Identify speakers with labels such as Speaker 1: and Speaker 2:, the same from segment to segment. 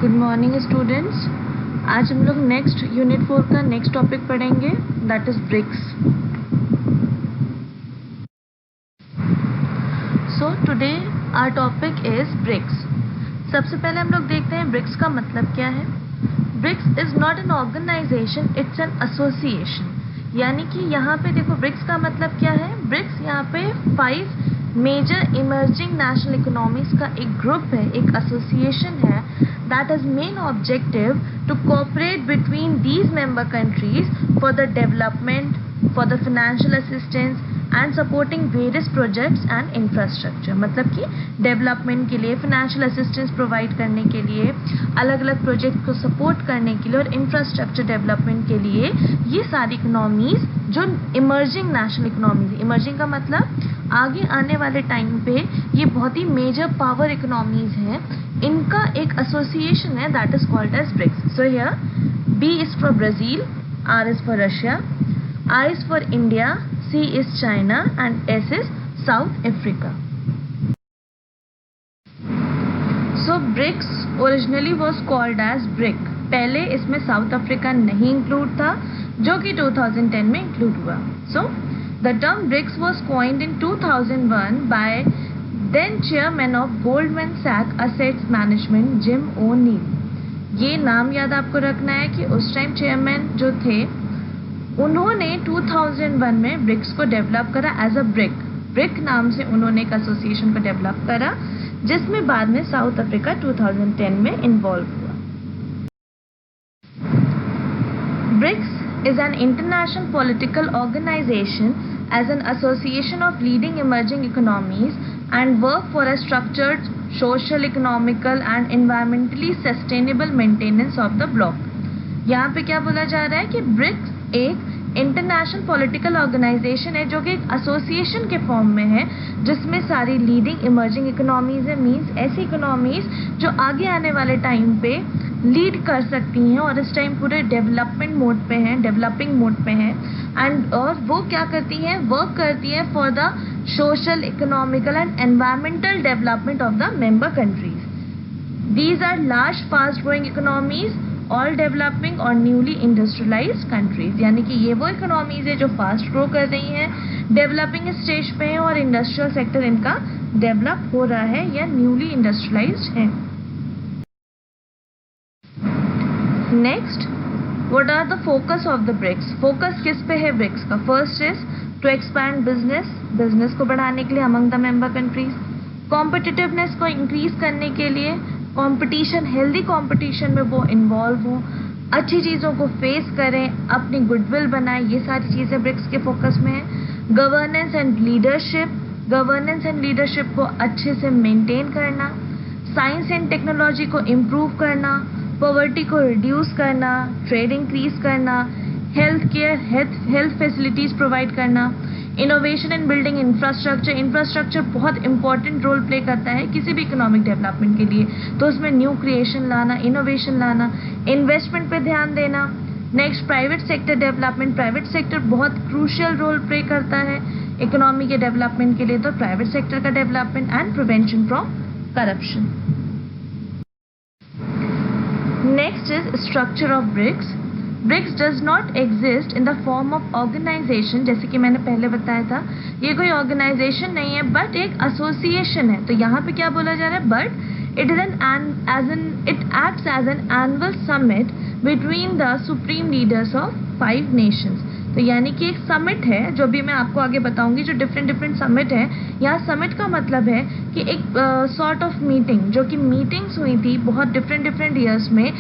Speaker 1: Good morning students. आज हम लोग नेक्स्ट यूनिट 4 का नेक्स्ट टॉपिक पढ़ेंगे, that is BRICS. So today our topic is BRICS. सबसे पहले हम लोग देखते हैं ब्रिक्स का मतलब क्या है। BRICS is not an organisation, it's an association. यानी कि यहाँ पे देखो ब्रिक्स का मतलब क्या है। ब्रिक्स यहाँ पे 5 मेजर इमर्जिंग नेशनल इकोनॉमीज का एक ग्रुप है, एक एसोसिएशन है that has main objective to cooperate between these member countries for the development, for the financial assistance and supporting various projects and infrastructure। मतलब कि डेवलपमेंट के लिए, फाइनेंशियल असिस्टेंस प्रोवाइड करने के लिए, अलग अलग प्रोजेक्ट को सपोर्ट करने के लिए और इंफ्रास्ट्रक्चर डेवलपमेंट के लिए ये सारी इकोनॉमीज जो इमर्जिंग नेशनल इकोनॉमीज, इमर्जिंग का मतलब आगे आने वाले टाइम पे ये बहुत ही मेजर पावर इकोनॉमीज हैं, इनका एक एसोसिएशन है that is called as BRICS. So here B is for Brazil, R is for Russia, I is for India, C is China and S is South Africa. So BRICS originally was called as BRIC। पहले इसमें south Africa नहीं include था, जो कि 2010 में include हुआ। So the term BRICS was coined in 2001 by then chairman of Goldman Sachs Asset Management Jim O'Neill। ये नाम याद आपको रखना है कि उस टाइम चेयरमैन जो थे उन्होंने 2001 में ब्रिक्स को डेवलप करा एज अ ब्रिक नाम से उन्होंने एक एसोसिएशन को डेवलप करा, जिसमें बाद में साउथ अफ्रीका 2010 में इन्वॉल्व हुआ। BRICS is an international political organization as an association of leading emerging economies and work for a structured social, economical and environmentally sustainable maintenance of the bloc। यहाँ पे क्या बोला जा रहा है कि ब्रिक्स एक इंटरनेशनल पॉलिटिकल ऑर्गेनाइजेशन है जो कि एक एसोसिएशन के फॉर्म में है, जिसमें सारी लीडिंग इमर्जिंग इकोनॉमीज है, मींस ऐसी इकोनॉमीज जो आगे आने वाले टाइम पे लीड कर सकती हैं और इस टाइम पूरे डेवलपमेंट मोड पे हैं, डेवलपिंग मोड पे हैं, एंड और वो क्या करती हैं, वर्क करती हैं for the social, economical and environmental development of the member countries. These are large fast growing economies, all developing और न्यूली इंडस्ट्रियलाइज कंट्रीज। यानी कि ये वो इकोनॉमीज है जो फास्ट ग्रो कर रही हैं, डेवलपिंग स्टेज पे हैं और इंडस्ट्रियल सेक्टर इनका डेवलप हो रहा है या न्यूली इंडस्ट्रियलाइज्ड है। Next, what are the focus of the BRICS. Focus किस पे है ब्रिक्स का? First is to expand business को बढ़ाने के लिए among the member countries, competitiveness को इंक्रीज करने के लिए, कंपटीशन, हेल्दी कंपटीशन में वो इन्वॉल्व हो, अच्छी चीज़ों को फेस करें, अपनी गुडविल बनाएं, ये सारी चीज़ें ब्रिक्स के फोकस में है। गवर्नेंस एंड लीडरशिप को अच्छे से मेंटेन करना, साइंस एंड टेक्नोलॉजी को इम्प्रूव करना, पॉवर्टी को रिड्यूस करना, ट्रेड इंक्रीज करना, हेल्थ फैसिलिटीज़ प्रोवाइड करना, इनोवेशन एंड बिल्डिंग इंफ्रास्ट्रक्चर बहुत इंपॉर्टेंट रोल प्ले करता है किसी भी इकोनॉमिक डेवलपमेंट के लिए, तो उसमें न्यू क्रिएशन लाना, इनोवेशन लाना, इन्वेस्टमेंट पे ध्यान देना। Next, private sector development. Private sector बहुत क्रूशियल रोल प्ले करता है इकोनॉमी के डेवलपमेंट के लिए, तो प्राइवेट सेक्टर का development and prevention from corruption. Next is structure of BRICS. BRICS does not exist in the form of organisation, जैसे कि मैंने पहले बताया था, ये कोई ऑर्गेनाइजेशन नहीं है बट एक एसोसिएशन है। तो यहाँ पे क्या बोला जा रहा है, but it acts as an annual summit between the supreme leaders of 5 nations. तो यानी कि एक समिट है, जो भी मैं आपको आगे बताऊंगी, जो डिफरेंट समिट है। यहाँ समिट का मतलब है कि एक सॉर्ट ऑफ मीटिंग, जो कि मीटिंग्स हुई थी बहुत डिफरेंट ईयर्स में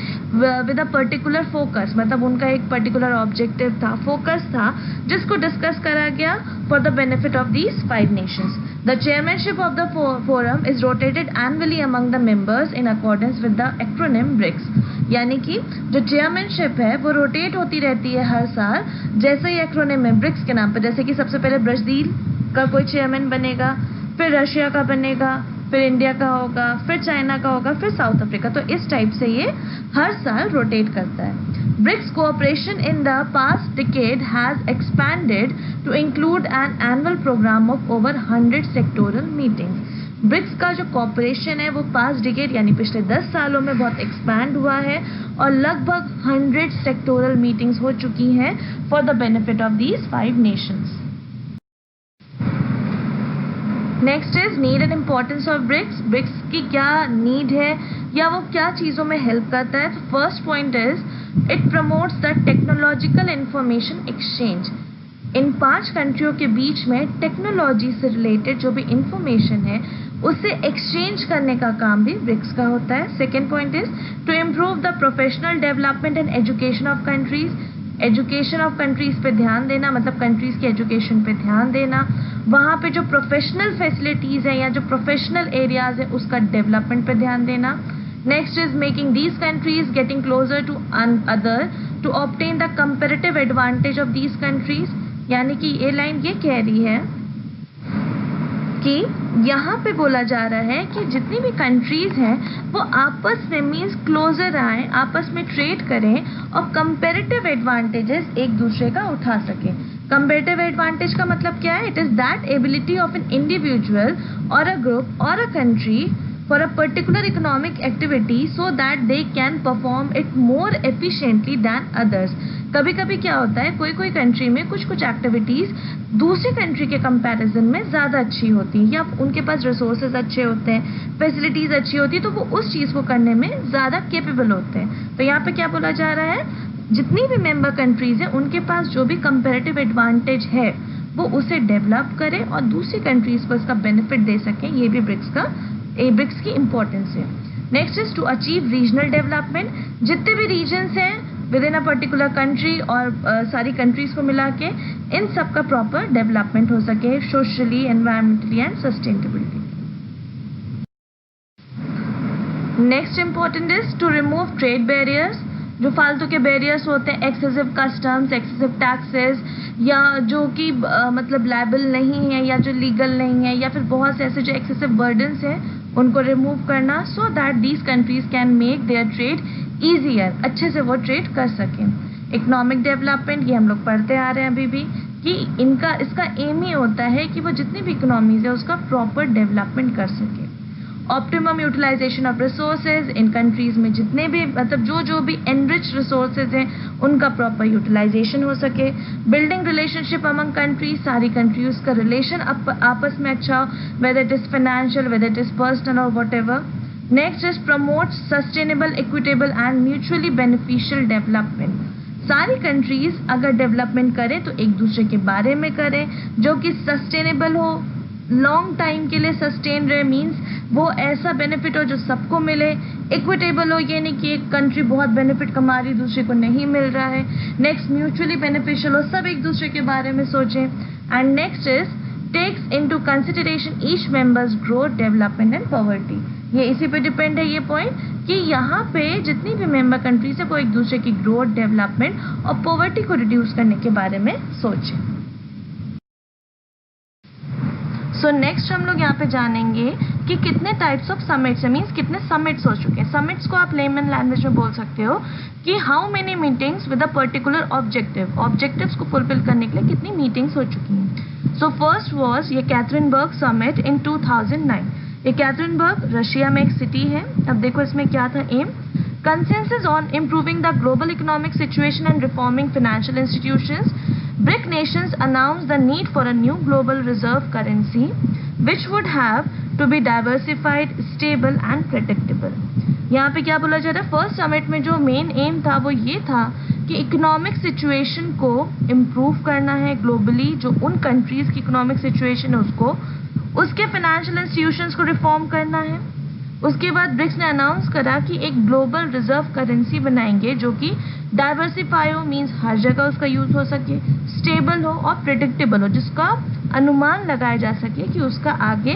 Speaker 1: विद अ पर्टिकुलर फोकस, मतलब उनका एक पर्टिकुलर ऑब्जेक्टिव था, फोकस था, जिसको डिस्कस करा गया for the benefit of these 5 nations. The chairmanship of the forum is rotated annually among the members in accordance with the acronym BRICS. यानी कि जो चेयरमैनशिप है वो रोटेट होती रहती है हर साल, जैसे ही एक्रोनिम है ब्रिक्स के नाम पर। जैसे कि सबसे पहले ब्राजील का कोई चेयरमैन बनेगा, फिर रशिया का बनेगा, फिर इंडिया का होगा, फिर चाइना का होगा, फिर साउथ अफ्रीका। तो इस टाइप से ये हर साल रोटेट करता है। BRICS cooperation in the past decade has expanded to include an annual program of over 100 sectoral meetings। BRICS का जो कॉपरेशन है वो पास्ट डिकेड यानी पिछले 10 सालों में बहुत एक्सपैंड हुआ है और लगभग 100 सेक्टोरल मीटिंग्स हो चुकी हैं for the benefit of these 5 nations. Next is need and importance of BRICS. BRICS की क्या नीड है या वो क्या चीज़ों में हेल्प करता है? तो first point is it promotes the technological information exchange. इन 5 कंट्रियों के बीच में टेक्नोलॉजी से रिलेटेड जो भी इंफॉर्मेशन है उसे एक्सचेंज करने का काम भी ब्रिक्स का होता है। Second point is to improve the professional development and education of countries. Education of countries पे ध्यान देना, मतलब कंट्रीज की एजुकेशन पे ध्यान देना, वहाँ पे जो प्रोफेशनल फैसिलिटीज़ हैं या जो प्रोफेशनल एरियाज है उसका डेवलपमेंट पे ध्यान देना। Next is making these countries getting closer to other to obtain the comparative advantage of these countries. यानी कि ये लाइन ये कह रही है कि यहाँ पे बोला जा रहा है कि जितनी भी कंट्रीज हैं वो आपस में मीन्स क्लोजर आए, आपस में ट्रेड करें और कंपेरेटिव एडवांटेजेस एक दूसरे का उठा सकें। कंपेरेटिव एडवांटेज का मतलब क्या है? It is that ability of an individual और अ ग्रुप और a country for a particular economic activity so that they can perform it more efficiently than others। कभी कभी क्या होता है, कोई कोई कंट्री में कुछ एक्टिविटीज़ दूसरी कंट्री के कंपैरिजन में ज़्यादा अच्छी होती हैं या उनके पास रिसोर्सेज अच्छे होते हैं, फैसिलिटीज़ अच्छी होती है, तो वो उस चीज़ को करने में ज़्यादा कैपेबल होते हैं। तो यहाँ पे क्या बोला जा रहा है, जितनी भी मेंबर कंट्रीज़ हैं उनके पास जो भी कंपैरेटिव एडवांटेज है वो उसे डेवलप करें और दूसरी कंट्रीज़ को इसका बेनिफिट दे सकें। ये भी ब्रिक्स की इम्पोर्टेंस है। Next is to achieve regional development. जितने भी रीजन्स हैं within a particular country और सारी कंट्रीज को मिला के इन सब का प्रॉपर डेवलपमेंट हो सके socially, environmentally and sustainability. Next important is to remove trade barriers. जो फालतू के बैरियर्स होते हैं, एक्सेसिव कस्टम्स, एक्सेसिव टैक्सेस या जो कि मतलब लायबल नहीं है या जो लीगल नहीं है या फिर बहुत से ऐसे जो एक्सेसिव बर्डन्स हैं उनको रिमूव करना so that these countries can make their trade easier, अच्छे से वो ट्रेड कर सकें। इकोनॉमिक डेवलपमेंट ये हम लोग पढ़ते आ रहे हैं अभी भी कि इसका एम ही होता है कि वो जितनी भी इकोनॉमीज है उसका प्रॉपर डेवलपमेंट कर सके। ऑप्टिमम यूटिलाइजेशन ऑफ रिसोर्सेज, इन कंट्रीज में जितने भी मतलब जो भी एनरिच रिसोर्सेज हैं उनका प्रॉपर यूटिलाइजेशन हो सके। बिल्डिंग रिलेशनशिप अमंग कंट्रीज, सारी कंट्रीज का रिलेशन आपस में अच्छा हो, whether it is financial, whether it is personal और whatever. Next is promote sustainable, equitable and mutually beneficial development. सारी कंट्रीज अगर डेवलपमेंट करें तो एक दूसरे के बारे में करें जो कि सस्टेनेबल हो, लॉन्ग टाइम के लिए सस्टेन रहे, मीन्स वो ऐसा बेनिफिट हो जो सबको मिले। इक्विटेबल हो, ये नहीं कि एक कंट्री बहुत बेनिफिट कमा रही दूसरे को नहीं मिल रहा है। नेक्स्ट म्यूचुअली बेनिफिशियल हो, सब एक दूसरे के बारे में सोचें। And next is takes into consideration each members growth, development and poverty. ये इसी पे डिपेंड है ये पॉइंट कि यहाँ पे जितनी भी मेंबर कंट्रीज है वो एक दूसरे की ग्रोथ, डेवलपमेंट और पॉवर्टी को रिड्यूस करने के बारे में सोचें। सो नेक्स्ट हम लोग यहाँ पे जानेंगे कि कितने टाइप्स ऑफ समिट्स है, मीन्स कितने समिट्स हो चुके हैं। समिट्स को आप लेमन लैंग्वेज में बोल सकते हो कि how many meetings with a particular objective, objectives को फुलफिल करने के लिए कितनी मीटिंग्स हो चुकी हैं। सो फर्स्ट वॉज ये कैथरीनबर्ग समिट इन 2009। ये कैथरीनबर्ग रशिया में एक सिटी है। अब देखो इसमें क्या था aim, consensus on improving the global economic situation and reforming financial institutions. BRIC nations announced the need for a new global reserve currency which would have to be diversified, stable and predictable। यहाँ पे क्या बोला जा रहा है, first summit में जो main M था वो ये था कि इकोनॉमिक सिचुएशन को इम्प्रूव करना है ग्लोबली, जो उन कंट्रीज की इकोनॉमिक सिचुएशन है उसको, उसके फाइनेंशियल इंस्टीट्यूशंस को रिफॉर्म करना है। उसके बाद ब्रिक्स ने अनाउंस करा कि एक ग्लोबल रिजर्व करेंसी बनाएंगे जो कि डाइवर्सिफाई हो, मीन्स हर जगह उसका यूज हो सके, स्टेबल हो और प्रिडिक्टेबल हो, जिसका अनुमान लगाया जा सके कि उसका आगे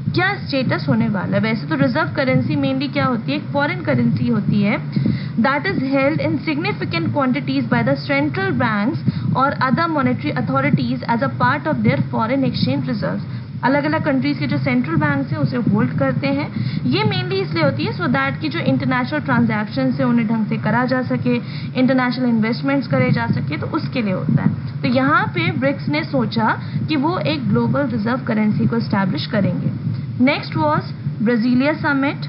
Speaker 1: क्या स्टेटस होने वाला है। वैसे तो रिजर्व करेंसी मेनली क्या होती है, एक फॉरेन करेंसी होती है that is held in significant quantities by the central banks और other monetary authorities as a part of their foreign exchange reserves. अलग अलग कंट्रीज के जो सेंट्रल बैंक्स हैं उसे होल्ड करते हैं। ये मेनली इसलिए होती है सो दैट कि जो इंटरनेशनल ट्रांजैक्शन है उन्हें ढंग से करा जा सके, इंटरनेशनल इन्वेस्टमेंट्स करे जा सके, तो उसके लिए होता है। तो यहाँ पे ब्रिक्स ने सोचा कि वो एक ग्लोबल रिजर्व करेंसी को एस्टैब्लिश करेंगे। Next was Brasilia Summit,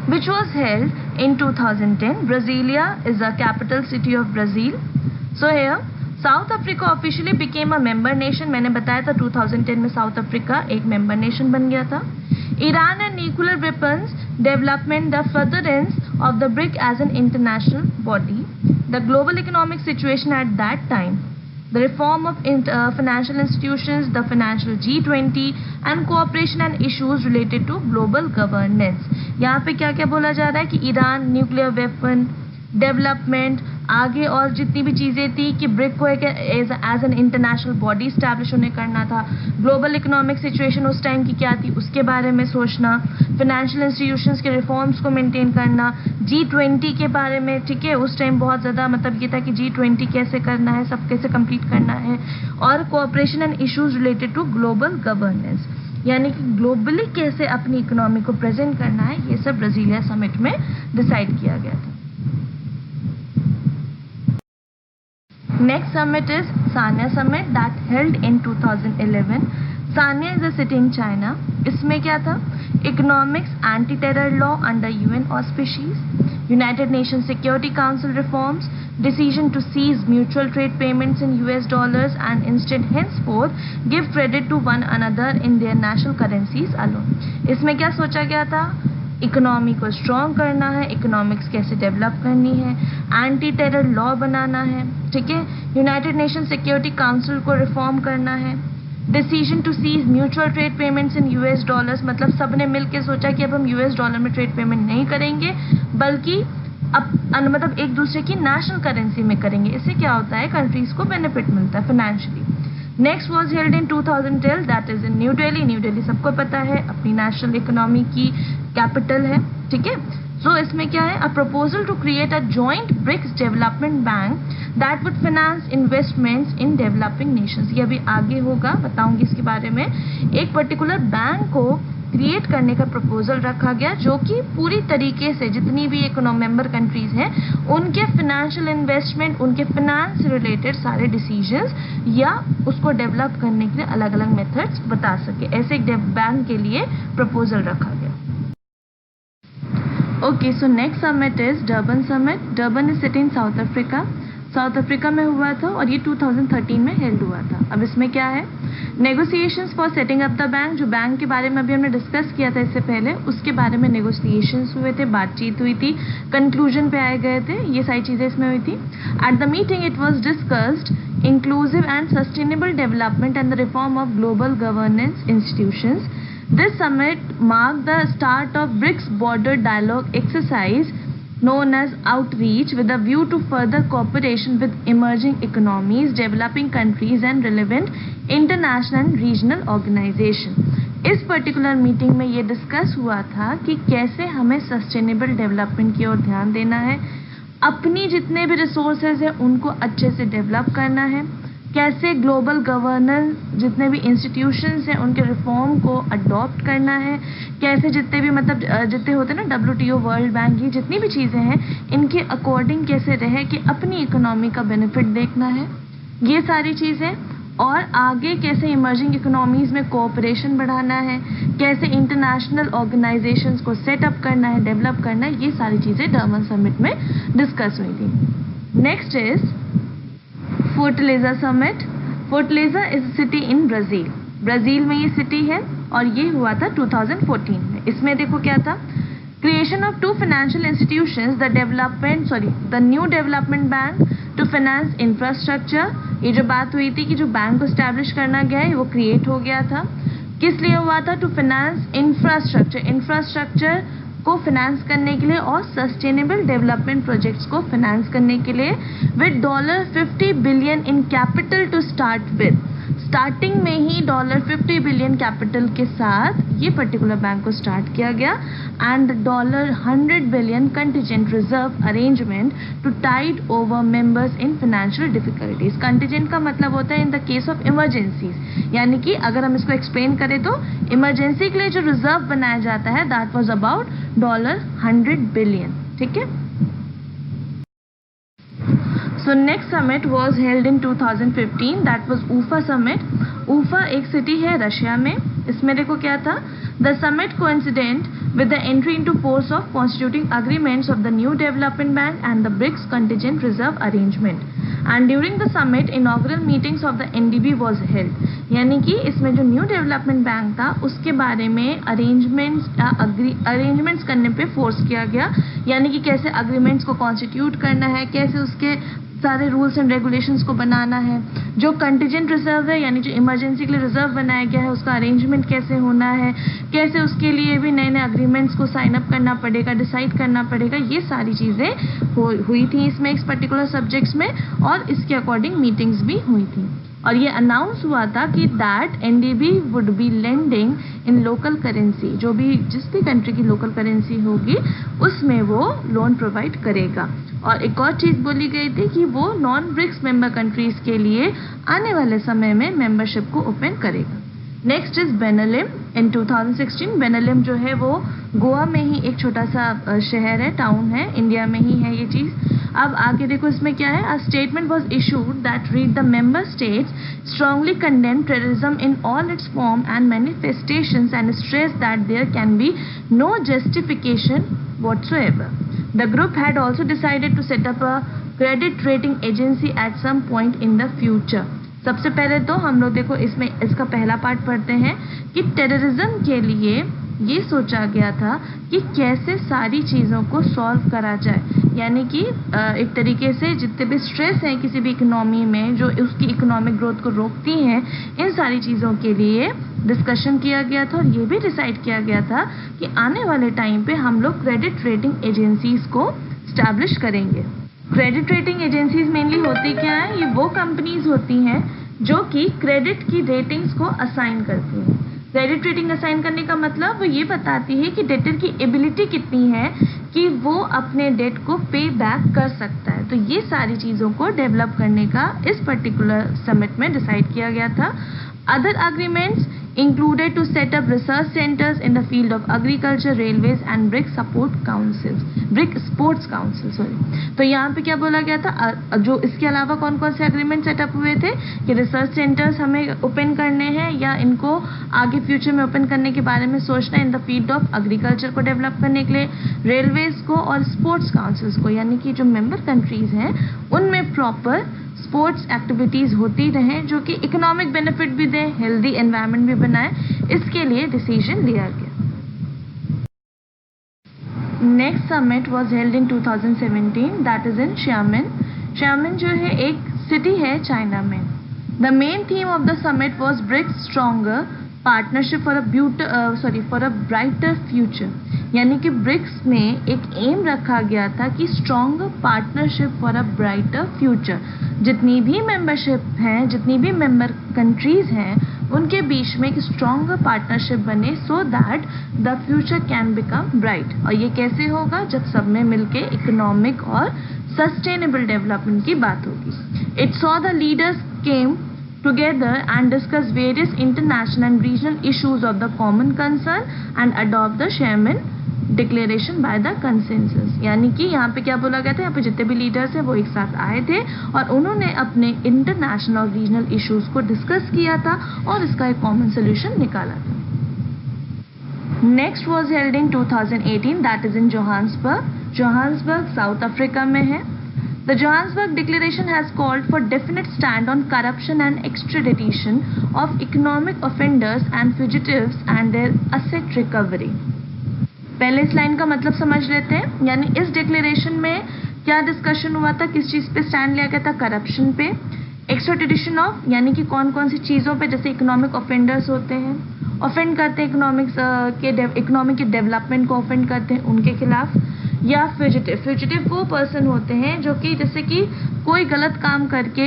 Speaker 1: which was held in 2010. Brasilia is the capital city of Brazil. So here South Africa officially became a member nation. मैंने बताया था 2010 में साउथ अफ्रीका एक मेंबर नेशन बन गया था. Iran and nuclear weapons development, the furtherance of the BRIC as an international body, the global economic situation at that time, the reform of financial institutions, the financial G20 and cooperation and issues related to global governance. यहाँ पे क्या क्या बोला जा रहा है कि Iran nuclear weapon development आगे और जितनी भी चीज़ें थी कि ब्रिक को एक as an international body establish उन्हें करना था. ग्लोबल इकोनॉमिक सिचुएशन उस टाइम की क्या थी उसके बारे में सोचना, फिनेंशियल इंस्टीट्यूशंस के रिफॉर्म्स को मेंटेन करना, G20 के बारे में. ठीक है, उस टाइम बहुत ज़्यादा मतलब ये था कि G20 कैसे करना है, सब कैसे कंप्लीट करना है, और cooperation and issues related to global governance, यानी कि ग्लोबली कैसे अपनी इकोनॉमी को प्रेजेंट करना है, ये सब ब्राजीलिया समिट में डिसाइड किया गया था. Next summit is Sanya Summit that held in 2011. Sanya is a city in China. इसमें क्या था? Economics, anti-terror law under UN auspices, United Nations Security Council reforms, decision to cease mutual trade payments in US dollars and instead henceforth give credit to one another in their national currencies alone. इसमें क्या सोचा गया था? Economy को strong करना है, economics कैसे develop करनी है, एंटी टेरर लॉ बनाना है. ठीक है, यूनाइटेड नेशन सिक्योरिटी काउंसिल को रिफॉर्म करना है, decision to cease mutual trade payments in US dollars, मतलब सबने मिलकर सोचा कि अब हम यूएस डॉलर में ट्रेड पेमेंट नहीं करेंगे बल्कि अब मतलब एक दूसरे की नेशनल करेंसी में करेंगे. इससे क्या होता है, कंट्रीज को बेनिफिट मिलता है financially. Next was held in 2012 that is in new Delhi. New Delhi सबको पता है अपनी नेशनल इकोनॉमी की कैपिटल है. ठीक है, सो इसमें क्या है, a proposal to create a joint BRICS development bank that would finance investments in developing nations. ये अभी आगे होगा, बताऊंगी इसके बारे में. एक पर्टिकुलर बैंक को क्रिएट करने का प्रपोजल रखा गया जो कि पूरी तरीके से जितनी भी इकोनॉमी मेंबर कंट्रीज हैं उनके फिनेंशियल इन्वेस्टमेंट, उनके फिनेंस से रिलेटेड सारे डिसीजंस या उसको डेवलप करने के लिए अलग अलग मेथड्स बता सके. ऐसे एक बैंक के लिए प्रपोजल रखा गया. Okay, so next summit is Durban summit. Durban is city in south Africa. South Africa में हुआ था और ये 2013 में हेल्ड हुआ था. अब इसमें क्या है, negotiations for setting up the bank, जो बैंक के बारे में अभी हमने डिस्कस किया था इससे पहले, उसके बारे में नेगोशिएशंस हुए थे, बातचीत हुई थी, कंक्लूजन पे आए गए थे, ये सारी चीज़ें इसमें हुई थी. At the meeting it was discussed inclusive and sustainable development and the reform of global governance institutions. This summit marked the start of BRICS border dialogue exercise known as Outreach with a view to further cooperation with emerging economies, developing countries and relevant international and regional organization. इस particular meeting में ये discuss हुआ था कि कैसे हमें sustainable development की ओर ध्यान देना है, अपनी जितने भी रिसोर्सेज हैं उनको अच्छे से डेवलप करना है, कैसे ग्लोबल गवर्नेंस जितने भी इंस्टीट्यूशंस हैं उनके रिफॉर्म को अडॉप्ट करना है, कैसे जितने भी मतलब जितने होते हैं ना WTO, वर्ल्ड बैंक, ये जितनी भी चीज़ें हैं इनके अकॉर्डिंग कैसे रहे कि अपनी इकोनॉमी का बेनिफिट देखना है, ये सारी चीज़ें. और आगे कैसे इमर्जिंग इकोनॉमीज़ में कोऑपरेशन बढ़ाना है, कैसे इंटरनेशनल ऑर्गेनाइजेशंस को सेटअप करना है, डेवलप करना है, ये सारी चीज़ें डर्बन समिट में डिस्कस हुई थी. Next is Fortaleza Summit. Fortaleza is a city in Brazil. Brazil में ये सिटी है और ये हुआ था 2014 में. इसमें देखो क्या था, creation of two financial institutions, the new development bank to finance infrastructure. ये जो बात हुई थी कि जो बैंक को स्टैब्लिश करना गया है वो क्रिएट हो गया था. किस लिए हुआ था, टू फाइनेंस इंफ्रास्ट्रक्चर को फिनेंस करने के लिए और सस्टेनेबल डेवलपमेंट प्रोजेक्ट्स को फिनेंस करने के लिए with $50 billion in capital to start with. Starting में ही $50 बिलियन कैपिटल के साथ ये पर्टिकुलर बैंक को स्टार्ट किया गया and $100 billion contingent reserve arrangement to tide over members in financial difficulties. Contingent का मतलब होता है in the case of emergencies, यानी कि अगर हम इसको एक्सप्लेन करें तो इमरजेंसी के लिए जो रिजर्व बनाया जाता है दैट वाज अबाउट $100 बिलियन. ठीक है, So next summit was held in 2015. That was UFA summit. UFA एक सिटी है रशिया में. इसमें देखो क्या था, the summit coincident with the entry into force of constituting agreements of the new development bank and the BRICS contingent reserve arrangement, and during the summit inaugural meetings of the NDB was held. यानी कि इसमें जो new development bank था उसके बारे में arrangements करने पे फोर्स किया गया, यानी कि कैसे अग्रीमेंट्स को कॉन्स्टिट्यूट करना है, कैसे उसके सारे रूल्स एंड रेगुलेशंस को बनाना है, जो कंटिजेंट रिजर्व है यानी जो इमरजेंसी के लिए रिजर्व बनाया गया है उसका अरेंजमेंट कैसे होना है, कैसे उसके लिए भी नए नए अग्रीमेंट्स को साइन अप करना पड़ेगा, डिसाइड करना पड़ेगा, ये सारी चीज़ें हुई थी इसमें इस पर्टिकुलर सब्जेक्ट्स में, और इसके अकॉर्डिंग मीटिंग्स भी हुई थी। और ये अनाउंस हुआ था कि that NDB would be lending in local currency, जो भी जिस भी कंट्री की लोकल करेंसी होगी उसमें वो लोन प्रोवाइड करेगा। और एक और चीज़ बोली गई थी कि वो नॉन ब्रिक्स मेंबर कंट्रीज़ के लिए आने वाले समय में मेंबरशिप को ओपन करेगा। नेक्स्ट इज बेनालिम इन 2016। बेनालिम जो है वो गोवा में ही एक छोटा सा शहर है, टाउन है, इंडिया में ही है ये चीज़। अब आगे देखो इसमें क्या है, a statement was issued that read the member states strongly condemn terrorism in all its form and manifestations and stress that there can be no justification whatsoever. The group had also decided to set up a credit rating agency at some point in the future. सबसे पहले तो हम लोग देखो इसमें इसका पहला part पढ़ते हैं कि टेररिज्म के लिए ये सोचा गया था कि कैसे सारी चीज़ों को सॉल्व करा जाए, यानी कि एक तरीके से जितने भी स्ट्रेस हैं किसी भी इकोनॉमी में जो उसकी इकोनॉमिक ग्रोथ को रोकती हैं, इन सारी चीज़ों के लिए डिस्कशन किया गया था। और ये भी डिसाइड किया गया था कि आने वाले टाइम पे हम लोग क्रेडिट रेटिंग एजेंसीज को स्टैब्लिश करेंगे। क्रेडिट रेटिंग एजेंसीज मेनली होती क्या है, ये वो कंपनीज होती हैं जो कि क्रेडिट की रेटिंग्स को असाइन करती हैं। क्रेडिट रेटिंग असाइन करने का मतलब वो ये बताती है कि डेटर की एबिलिटी कितनी है कि वो अपने डेट को पे बैक कर सकता है। तो ये सारी चीज़ों को डेवलप करने का इस पर्टिकुलर समिट में डिसाइड किया गया था। Other agreements included to set up research centers in the field of agriculture, railways and BRIC sports council sorry। तो यहाँ पे क्या बोला गया था, जो इसके अलावा कौन कौन से अग्रीमेंट सेटअप हुए थे कि रिसर्च सेंटर्स हमें ओपन करने हैं या इनको आगे फ्यूचर में ओपन करने के बारे में सोचना है in the field of agriculture को डेवलप करने के लिए, रेलवेज को और स्पोर्ट्स काउंसिल्स को, यानी कि जो मेंबर कंट्रीज हैं उनमें प्रॉपर स्पोर्ट्स एक्टिविटीज़ होती रहें जो कि इकोनॉमिक बेनिफिट भी दें, हेल्दी एनवायरनमेंट भी बनाए, इसके लिए डिसीजन लिया गया। Next summit was held in 2017 that is in Xiamen. Xiamen जो है एक सिटी है चाइना में। The main theme of the summit was BRICS stronger partnership for a brighter future, यानी कि ब्रिक्स में एक एम रखा गया था कि strong partnership for a brighter future. जितनी भी मेंबरशिप हैं, जितनी भी मेंबर कंट्रीज़ हैं, उनके बीच में एक स्ट्रॉन्ग पार्टनरशिप बने so that the future can become bright. और ये कैसे होगा, जब सब में मिलके इकोनॉमिक और सस्टेनेबल डेवलपमेंट की बात होगी। It saw the leaders came together and discuss various international and regional issues of the common concern and adopt the Xiamen declaration by the consensus. यानी कि यहाँ पे क्या बोला गया था, यहाँ पे जितने भी लीडर्स हैं वो एक साथ आए थे और उन्होंने अपने इंटरनेशनल और रीजनल इश्यूज को डिस्कस किया था और इसका एक कॉमन सोल्यूशन निकाला था। Next was held in 2018 that is in Johannesburg. Johannesburg south Africa में है। The Johannesburg Declaration has called for definite stand on corruption and extradition of economic offenders and fugitives and their asset recovery। पहले इस line का मतलब समझ लेते हैं, यानी इस डिक्लेरेशन में क्या डिस्कशन हुआ था, किस चीज़ पे स्टैंड लिया गया था, करप्शन पे, एक्स्ट्राडिशन ऑफ यानी कि कौन कौन सी चीज़ों पे, जैसे इकोनॉमिक ऑफेंडर्स होते हैं, ऑफेंड करते हैं इकोनॉमिक के डेवलपमेंट को ऑफेंड करते हैं उनके खिलाफ, या फ्यूजिटिव वो पर्सन होते हैं जो कि जैसे कि कोई गलत काम करके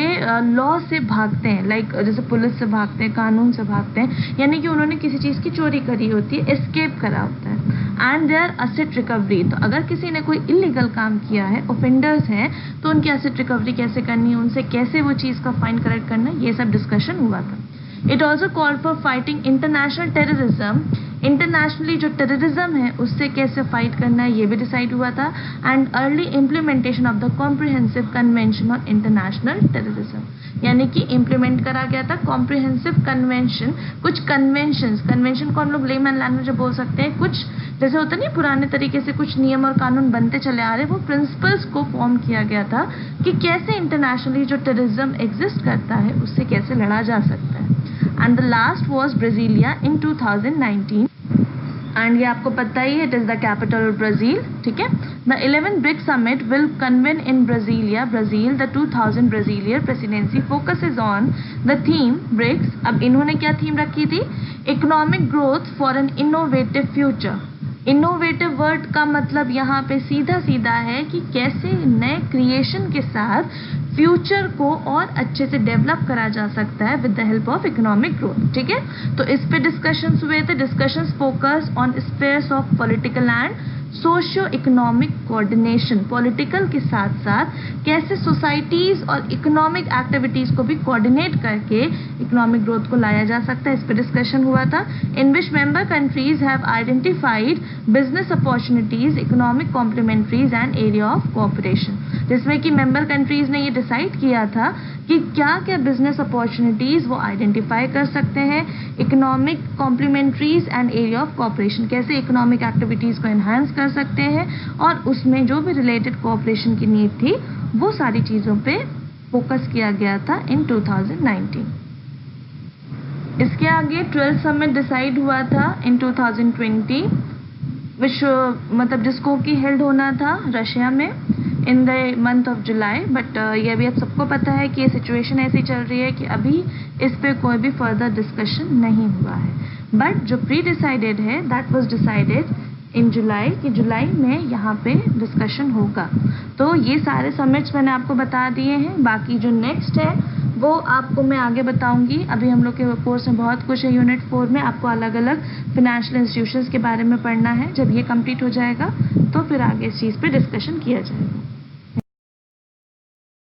Speaker 1: लॉ से भागते हैं, लाइक जैसे पुलिस से भागते हैं, कानून से भागते हैं, यानी कि उन्होंने किसी चीज़ की चोरी करी होती है, एस्केप करा होता है। एंड देयर असेट रिकवरी, तो अगर किसी ने कोई इलीगल काम किया है, ऑफेंडर्स हैं, तो उनकी असेट रिकवरी कैसे करनी है, उनसे कैसे वो चीज़ का फाइन कलेक्ट करना है, ये सब डिस्कशन हुआ था। It also called for fighting international terrorism, internationally जो टेररिज्म है उससे कैसे फाइट करना है ये भी डिसाइड हुआ था, and early implementation of the comprehensive convention on international terrorism, यानी कि इम्प्लीमेंट करा गया था कॉम्प्रिहेंसिव कन्वेंशन, कुछ कन्वेंशन को हम लोग लेमैन लैंग्वेज में बोल सकते हैं, कुछ जैसे होता नहीं पुराने तरीके से कुछ नियम और कानून बनते चले आ रहे, वो प्रिंसिपल्स को फॉर्म किया गया था कि कैसे इंटरनेशनली जो टेररिज्म एग्जिस्ट करता है उससे कैसे लड़ा जा सकता है। And the last was Brasilia in 2019, and ये आपको पता ही है, it is the capital of Brazil, ठीक है। The 11th BRICS summit will convene in Brasilia, Brazil. The 2000 Brazilian presidency focuses on the theme BRICS. अब इन्होंने क्या थीम रखी थी? Economic growth for an innovative future. Innovative word का मतलब यहाँ पे सीधा सीधा है कि कैसे नए क्रिएशन के साथ फ्यूचर को और अच्छे से डेवलप करा जा सकता है with the help of economic growth, ठीक है। तो इस पे डिस्कशंस हुए थे। Discussions focus on spheres of political and socio economic coordination, political के साथ साथ कैसे सोसाइटीज और इकोनॉमिक एक्टिविटीज को भी कोऑर्डिनेट करके इकोनॉमिक ग्रोथ को लाया जा सकता है, इस पर डिस्कशन हुआ था। In which member countries have identified business opportunities, economic complementarities and area of cooperation, जिसमें कि मेंबर कंट्रीज ने ये डिसाइड किया था कि क्या क्या बिजनेस अपॉर्चुनिटीज वो आइडेंटिफाई कर सकते हैं, economic complementarities and area of cooperation, कैसे इकोनॉमिक एक्टिविटीज को एनहांस कर सकते हैं, और उसमें जो भी रिलेटेड कोऑपरेशन की नीड थी वो सारी चीज़ों पे फोकस किया गया था इन 2019। इसके आगे 12th समिट डिसाइड हुआ था इन 2020, विश्व मतलब जिसको कि हेल्ड होना था रशिया में in the month of July, but ये भी आप सबको पता है कि ये सिचुएशन ऐसी चल रही है कि अभी इस पे कोई भी फर्दर डिस्कशन नहीं हुआ है। बट जो प्री डिसाइडेड है दैट वाज डिसाइडेड इन जुलाई, कि जुलाई में यहाँ पे डिस्कशन होगा। तो ये सारे समिट्स मैंने आपको बता दिए हैं। बाकी जो नेक्स्ट है वो आपको मैं आगे बताऊंगी। अभी हम लोग के कोर्स में बहुत कुछ है। यूनिट 4 में आपको अलग अलग फिनेंशियल इंस्टीट्यूशंस के बारे में पढ़ना है। जब ये कंप्लीट हो जाएगा तो फिर आगे इस चीज़ पे डिस्कशन किया जाएगा।